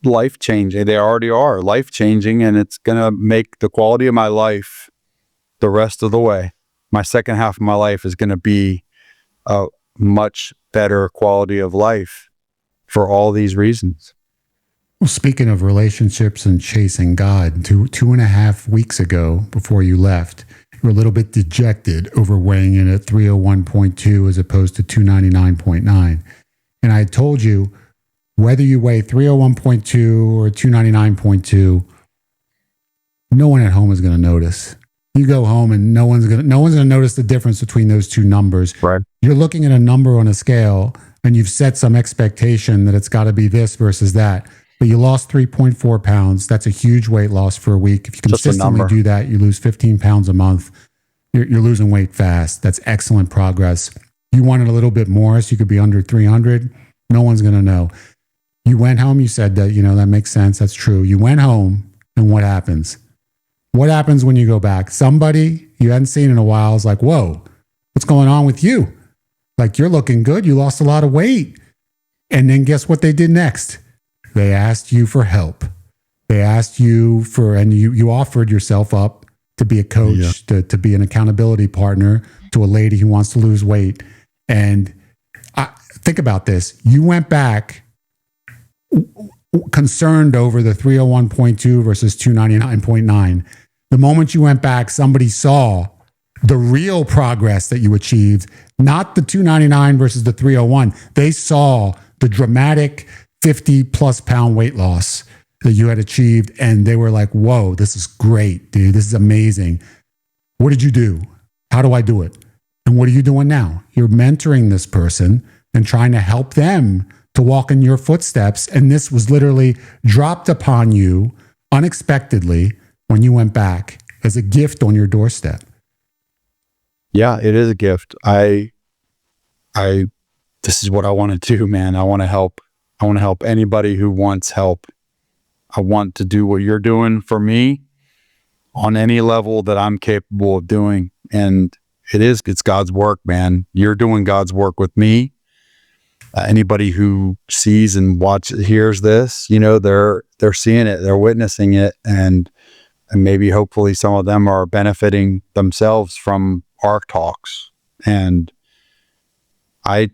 life-changing. They already are life-changing, and it's going to make the quality of my life the rest of the way. My second half of my life is going to be a much better quality of life for all these reasons. Well, speaking of relationships and chasing God, 2.5 weeks ago, before you left, you were a little bit dejected over weighing in at 301.2 as opposed to 299.9. And I told you, whether you weigh 301.2 or 299.2, no one at home is going to notice. You go home and no one's going to notice the difference between those two numbers. Right. You're looking at a number on a scale and you've set some expectation that it's got to be this versus that. But you lost 3.4 pounds. That's a huge weight loss for a week. If you consistently do that, you lose 15 pounds a month. You're losing weight fast. That's excellent progress. You wanted a little bit more so you could be under 300. No one's going to know. You went home. You said that, that makes sense. That's true. You went home, and what happens? What happens when you go back? Somebody you hadn't seen in a while is like, whoa, what's going on with you? Like, you're looking good. You lost a lot of weight. And then guess what they did next? They asked you for help. They asked you and you offered yourself up to be a coach, to be an accountability partner to a lady who wants to lose weight. And think about this. You went back concerned over the 301.2 versus 299.9. The moment you went back, somebody saw the real progress that you achieved, not the 299 versus the 301. They saw the dramatic 50 plus pound weight loss that you had achieved. And they were like, whoa, this is great, dude. This is amazing. What did you do? How do I do it? And what are you doing now? You're mentoring this person and trying to help them to walk in your footsteps. And this was literally dropped upon you unexpectedly when you went back as a gift on your doorstep. Yeah, it is a gift. This is what I want to do, man. I want to help anybody who wants help. I want to do what you're doing for me on any level that I'm capable of doing. And it's God's work, man. You're doing God's work with me. Anybody who sees and hears this, they're seeing it, they're witnessing it, and maybe hopefully some of them are benefiting themselves from our talks. And like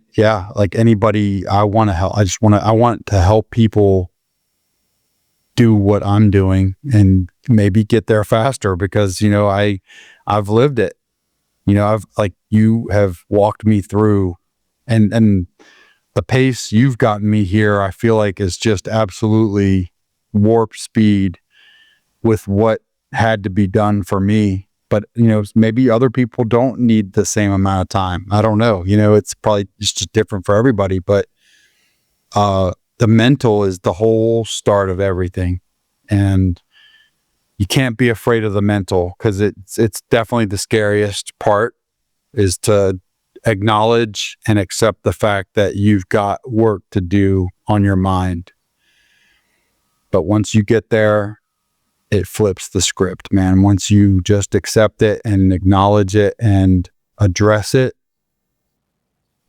anybody, I want to help. I want to help people do what I'm doing and maybe get there faster because, I've lived it. You have walked me through and the pace you've gotten me here, I feel like is just absolutely warp speed with what had to be done for me. But, maybe other people don't need the same amount of time. I don't know. It's probably just different for everybody. But the mental is the whole start of everything. And you can't be afraid of the mental because it's definitely the scariest part is to acknowledge and accept the fact that you've got work to do on your mind. But once you get there, it flips the script, man. Once you just accept it and acknowledge it and address it,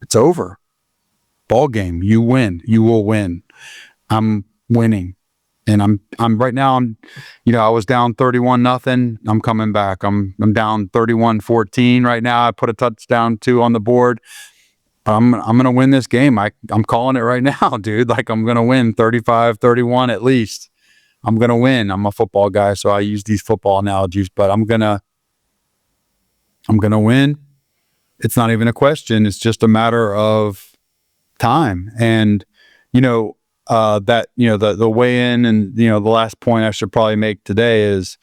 it's over. Ball game. You win. You will win. I'm winning. And I'm right now, I was down 31-0. I'm coming back. I'm down 31-14 right now. I put a touchdown 2 on the board. I'm going to win this game. I'm calling it right now, dude. Like, I'm going to win 35-31 at least. I'm going to win. I'm a football guy, so I use these football analogies, but I'm going to win. It's not even a question. It's just a matter of time. And, the weigh-in, and, the last point I should probably make today is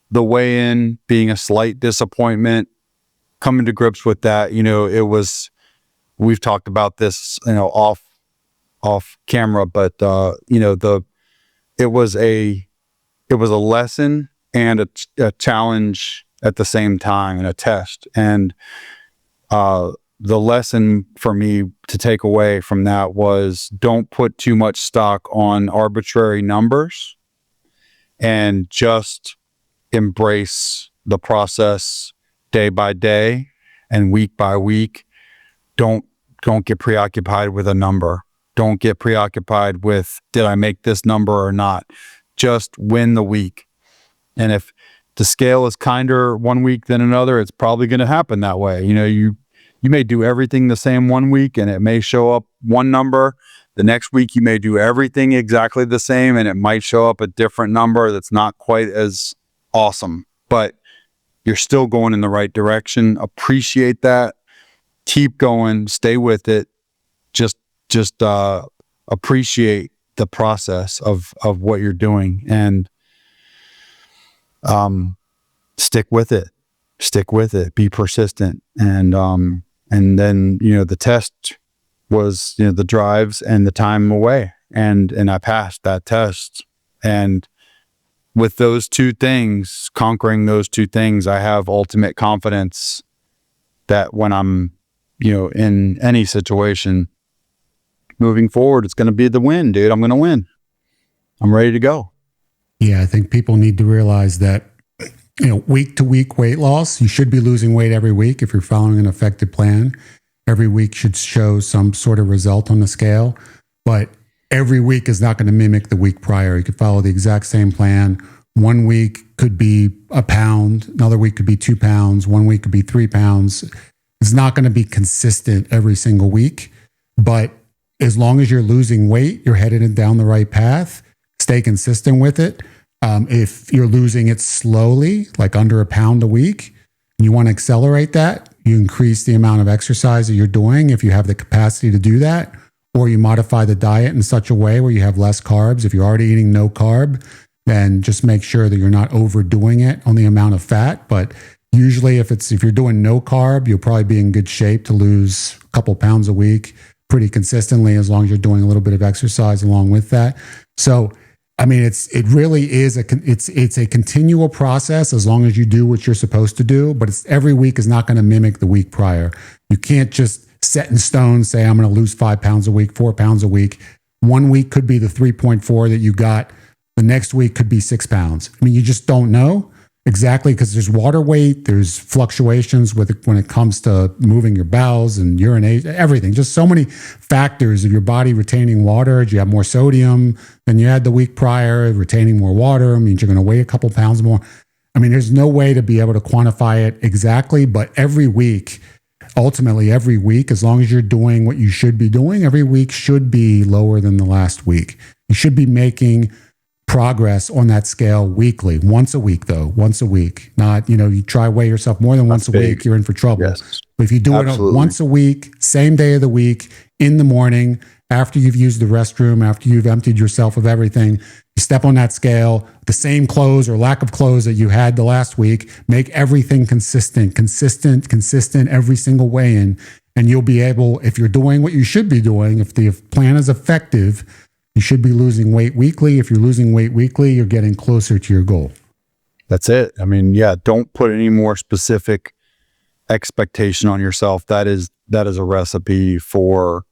the weigh-in being a slight disappointment, coming to grips with that. We've talked about this, off camera, but, it was a lesson and a challenge at the same time, and a test. And, the lesson for me to take away from that was, don't put too much stock on arbitrary numbers, and just embrace the process day by day and week by week. Don't get preoccupied with a number. Don't get preoccupied with, did I make this number or not? Just win the week. And if the scale is kinder one week than another, it's probably going to happen that way. You may do everything the same one week and it may show up one number. The next week you may do everything exactly the same and it might show up a different number that's not quite as awesome, but you're still going in the right direction. Appreciate that. Keep going, stay with it. Just appreciate the process of what you're doing, and stick with it. Be persistent. And then, the test was, the drives and the time away. And I passed that test. And with those two things, conquering those two things, I have ultimate confidence that when I'm, in any situation moving forward, it's going to be the win, dude. I'm going to win. I'm ready to go. Yeah, I think people need to realize that, week to week weight loss, you should be losing weight every week if you're following an effective plan. Every week should show some sort of result on the scale, but every week is not going to mimic the week prior. You could follow the exact same plan. One week could be a pound, another week could be 2 pounds, one week could be 3 pounds. It's not going to be consistent every single week, but as long as you're losing weight, you're headed down the right path. Stay consistent with it. If you're losing it slowly, like under a pound a week, and you want to accelerate that, you increase the amount of exercise that you're doing if you have the capacity to do that, or you modify the diet in such a way where you have less carbs. If you're already eating no carb, then just make sure that you're not overdoing it on the amount of fat. But usually if you're doing no carb, you'll probably be in good shape to lose a couple pounds a week pretty consistently, as long as you're doing a little bit of exercise along with that. So, I mean, it really is it's a continual process as long as you do what you're supposed to do, but every week is not going to mimic the week prior. You can't just set in stone, say, I'm going to lose 5 pounds a week, 4 pounds a week. One week could be the 3.4 that you got. The next week could be 6 pounds. I mean, you just don't know exactly, because there's water weight, there's fluctuations when it comes to moving your bowels and urination, everything. Just so many factors of your body retaining water. Do you have more sodium than you had the week prior? Retaining more water means you're going to weigh a couple pounds more. I mean, there's no way to be able to quantify it exactly, but ultimately every week, as long as you're doing what you should be doing, every week should be lower than the last week. You should be making progress on that scale weekly, once a week, not, you try weigh yourself more than once a week, you're in for trouble. Yes. But if you do it once a week, same day of the week, in the morning, after you've used the restroom, after you've emptied yourself of everything, you step on that scale, the same clothes or lack of clothes that you had the last week, make everything consistent every single weigh-in, and you'll be able, if you're doing what you should be doing, if the plan is effective, you should be losing weight weekly. If you're losing weight weekly, you're getting closer to your goal. That's it. I mean, yeah, don't put any more specific expectation on yourself. That is a recipe for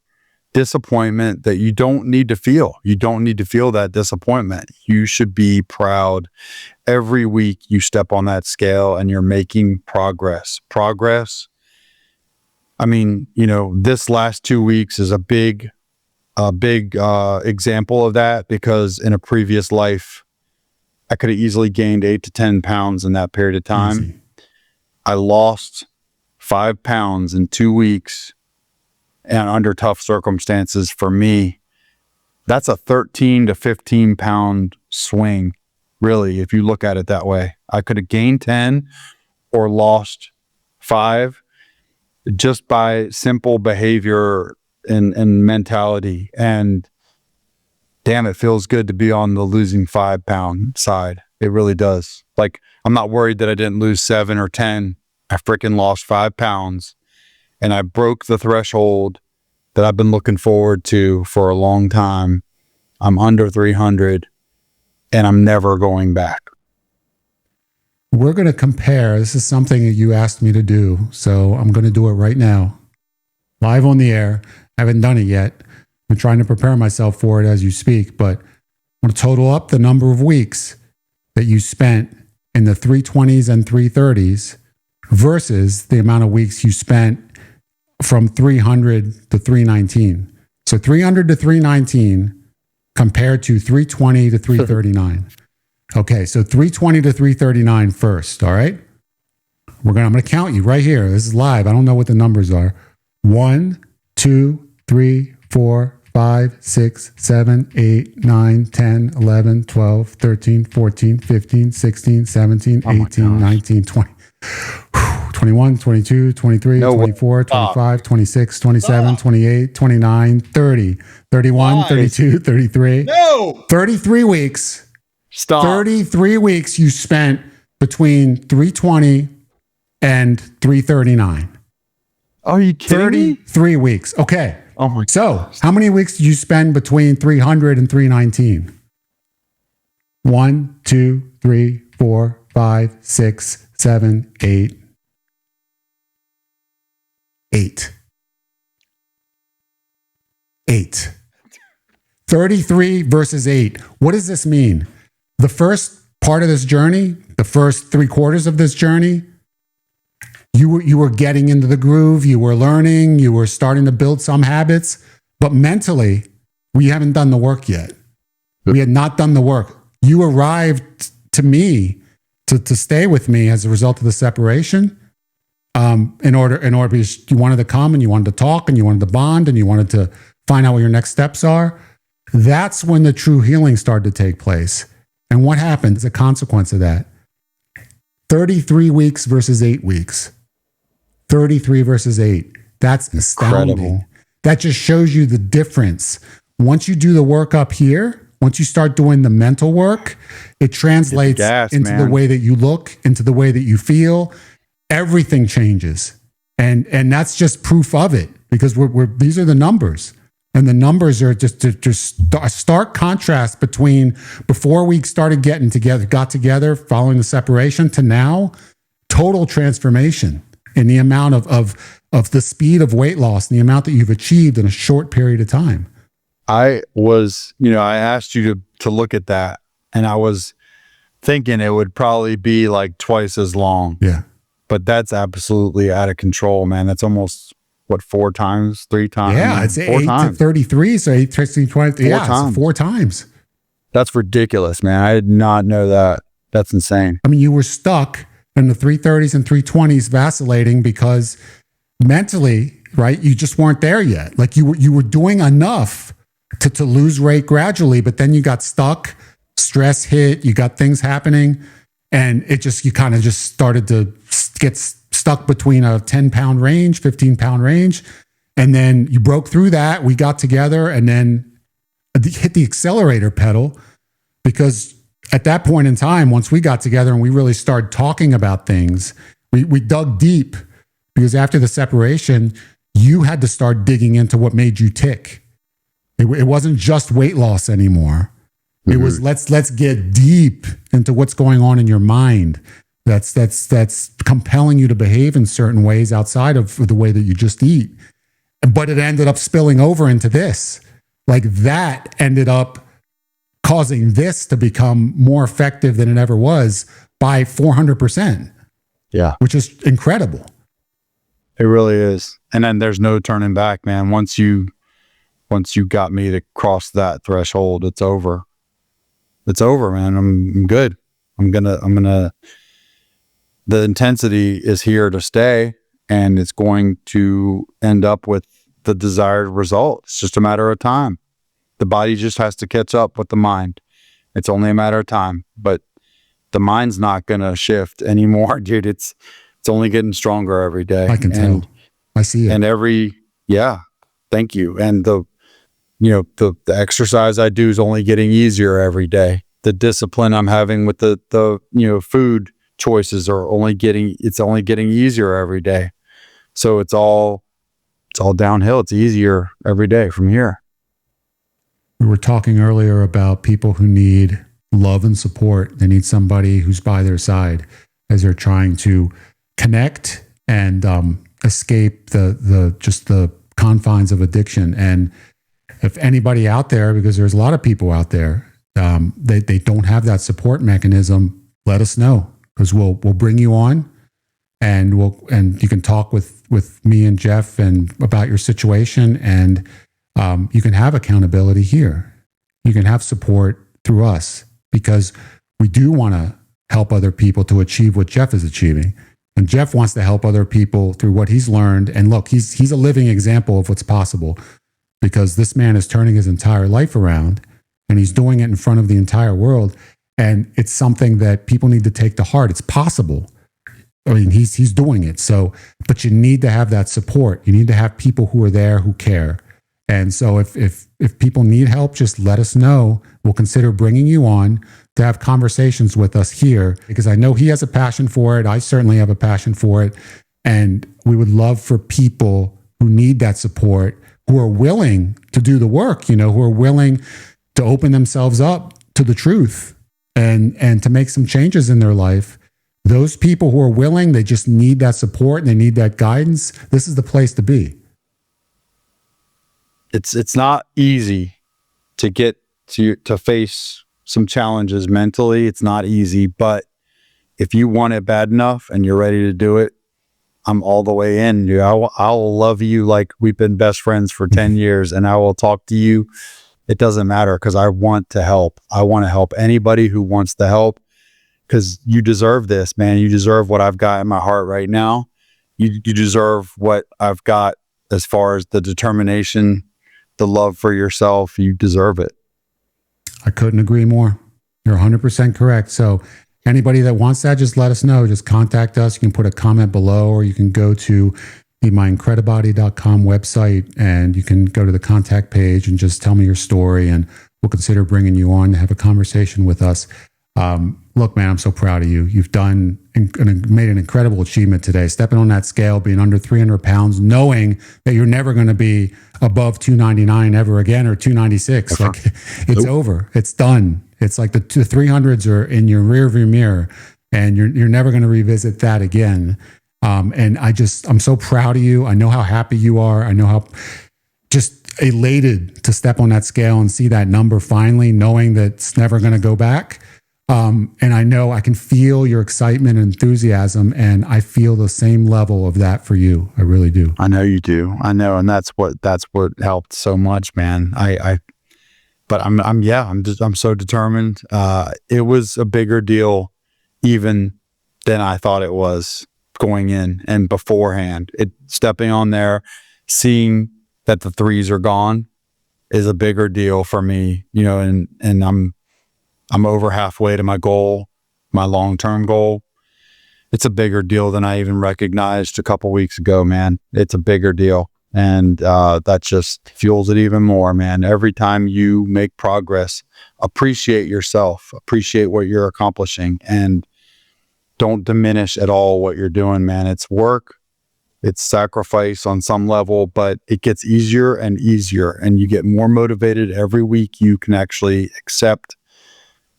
disappointment that you don't need to feel. You don't need to feel that disappointment. You should be proud every week you step on that scale and you're making progress. I mean, this last 2 weeks is a big a big example of that, because in a previous life, I could have easily gained 8 to 10 pounds in that period of time. Easy. I lost 5 pounds in 2 weeks and under tough circumstances for me. That's a 13 to 15 pound swing, really, if you look at it that way. I could have gained 10 or lost 5 just by simple behavior and mentality. And damn, it feels good to be on the losing 5 pound side. It really does. Like, I'm not worried that I didn't lose 7 or 10. I freaking lost 5 pounds and I broke the threshold that I've been looking forward to for a long time. I'm under 300 and I'm never going back. We're going to compare. This is something that you asked me to do, so I'm going to do it right now. Live on the air. I haven't done it yet. I'm trying to prepare myself for it as you speak, but I'm going to total up the number of weeks that you spent in the 320s and 330s versus the amount of weeks you spent from 300 to 319. So 300 to 319 compared to 320 to 339. Okay, so 320 to 339 first, all right? I'm going to count you right here. This is live. I don't know what the numbers are. 1, 2, 3, 4, 5, 6, 7, 8, 9, 10, 11, 12, 13, 14, 15, 16, 17, 18, 19, 20. 21, 22, 23, 24, 25, 26, 27, 28, 29, 30, 31, 32, 33. 33 weeks. Stop. 33 weeks you spent between 320 and 339. Are you kidding me? 33 weeks. Okay. Oh my So, gosh. how many weeks did you spend between 300 and 319? 1, 2, 3, 4, 5, 6, 7, 8. 8. 8. 33 versus 8. What does this mean? The first part of this journey, the first 3/4 of this journey, you were getting into the groove, you were learning, you were starting to build some habits, but mentally, we haven't done the work yet. We had not done the work. You arrived to me to stay with me as a result of the separation. In order, because you wanted to come and you wanted to talk and you wanted to bond and you wanted to find out what your next steps are. That's when the true healing started to take place. And what happened as a consequence of that? 33 weeks versus 8 weeks. 33 versus 8. That's astounding. Incredible. That just shows you the difference. Once you do the work up here, once you start doing the mental work, it translates into the way that you look, into the way that you feel. Everything changes. And that's just proof of it, because these are the numbers. And the numbers are just a stark contrast between before we started got together following the separation to now. Total transformation in the amount of the speed of weight loss and the amount that you've achieved in a short period of time. I asked you to look at that, and I was thinking it would probably be like twice as long. Yeah. But that's absolutely out of control, man. That's almost, 4 times, 3 times? Yeah, it's 4 8 times. to 33, so 8, 16, 20. It's 4 times. That's ridiculous, man. I did not know that. That's insane. I mean, you were stuck in the 330s and 320s vacillating because mentally, right, you just weren't there yet. Like you were doing enough to lose weight gradually, but then you got stuck, stress hit, you got things happening, and you kind of just started to get stuck between a 10-pound range, 15-pound range. And then you broke through that. We got together and then hit the accelerator pedal, because at that point in time, once we got together and we really started talking about things, we dug deep, because after the separation, you had to start digging into what made you tick. It wasn't just weight loss anymore. It was let's get deep into what's going on in your mind. That's compelling you to behave in certain ways outside of the way that you just eat. But it ended up spilling over into this. Like that ended up causing this to become more effective than it ever was by 400%. Yeah. Which is incredible. It really is. And then there's no turning back, man. Once you once you got me to cross that threshold, it's over. It's over, man. I'm good. I'm gonna, the intensity is here to stay, and it's going to end up with the desired result. It's just a matter of time. The body just has to catch up with the mind. It's only a matter of time, but the mind's not going to shift anymore, dude. It's only getting stronger every day. I can tell. I see it. And thank you. And the exercise I do is only getting easier every day. The discipline I'm having with the food choices it's only getting easier every day. So it's all downhill. It's easier every day from here. We were talking earlier about people who need love and support. They need somebody who's by their side as they're trying to connect and escape the confines of addiction. And if anybody out there, because there's a lot of people out there, they don't have that support mechanism, let us know, because we'll bring you on, and you can talk with me and Jeff and about your situation, and you can have accountability here. You can have support through us, because we do want to help other people to achieve what Jeff is achieving. And Jeff wants to help other people through what he's learned. And look, he's a living example of what's possible, because this man is turning his entire life around, and he's doing it in front of the entire world. And it's something that people need to take to heart. It's possible. I mean, he's doing it. So, but you need to have that support. You need to have people who are there who care. And so if people need help, just let us know. We'll consider bringing you on to have conversations with us here, because I know he has a passion for it. I certainly have a passion for it. And we would love for people who need that support, who are willing to do the work, who are willing to open themselves up to the truth and to make some changes in their life. Those people who are willing, they just need that support and they need that guidance. This is the place to be. It's not easy to get to face some challenges mentally. It's not easy, but if you want it bad enough and you're ready to do it, I'm all the way in, dude. I'll love you like we've been best friends for 10 years, and I will talk to you. It doesn't matter, because I want to help. I want to help anybody who wants to help, because you deserve this, man. You deserve what I've got in my heart right now. You deserve what I've got as far as the determination, the love for yourself. You deserve it. I couldn't agree more. You're 100% correct. So anybody that wants that, just let us know. Just contact us. You can put a comment below, or you can go to the IncrediBody.com website, and you can go to the contact page and just tell me your story, and we'll consider bringing you on to have a conversation with us. Look, man, I'm so proud of you. You've made an incredible achievement today, stepping on that scale, being under 300 pounds, knowing that you're never going to be above 299 ever again, or 296. Like, it's over. It's done. It's like the 300s are in your rearview mirror, and you're never going to revisit that again. And I'm so proud of you. I know how happy you are. I know how just elated to step on that scale and see that number finally, knowing that it's never going to go back. And I know I can feel your excitement and enthusiasm, and I feel the same level of that for you. I really do. I know you do. I know. And that's what helped so much, man. But I'm so determined. It was a bigger deal even than I thought it was going in and beforehand. Stepping on there, seeing that the threes are gone is a bigger deal for me, and I'm over halfway to my goal, my long-term goal. It's a bigger deal than I even recognized a couple weeks ago, man. It's a bigger deal. And that just fuels it even more, man. Every time you make progress, appreciate yourself, appreciate what you're accomplishing, and don't diminish at all what you're doing, man. It's work, it's sacrifice on some level, but it gets easier and easier, and you get more motivated every week. You can actually accept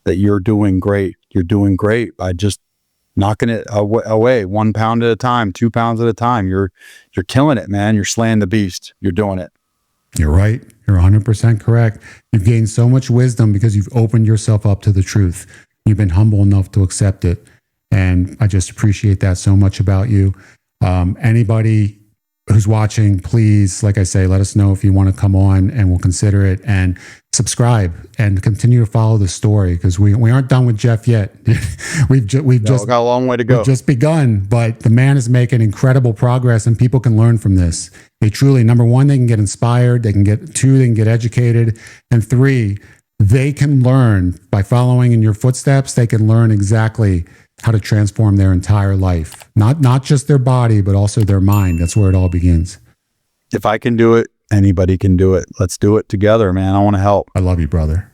that you're doing great. You're doing great by just knocking it away 1 pound at a time, 2 pounds at a time. You're killing it, man. You're slaying the beast. You're doing it. You're right. You're 100% correct. You've gained so much wisdom because you've opened yourself up to the truth. You've been humble enough to accept it. And I just appreciate that so much about you. Anybody who's watching, please, like I say, let us know if you want to come on, and we'll consider it, and subscribe and continue to follow the story, because we aren't done with Jeff yet. we've just got a long way to go. We've just begun, but the man is making incredible progress, and people can learn from this. They truly, number one, they can get inspired. They can get two, they can get educated, and three, they can learn by following in your footsteps. They can learn exactly how to transform their entire life, not just their body, but also their mind. That's where it all begins. If I can do it, anybody can do it. Let's do it together, man. I want to help. I love you, brother.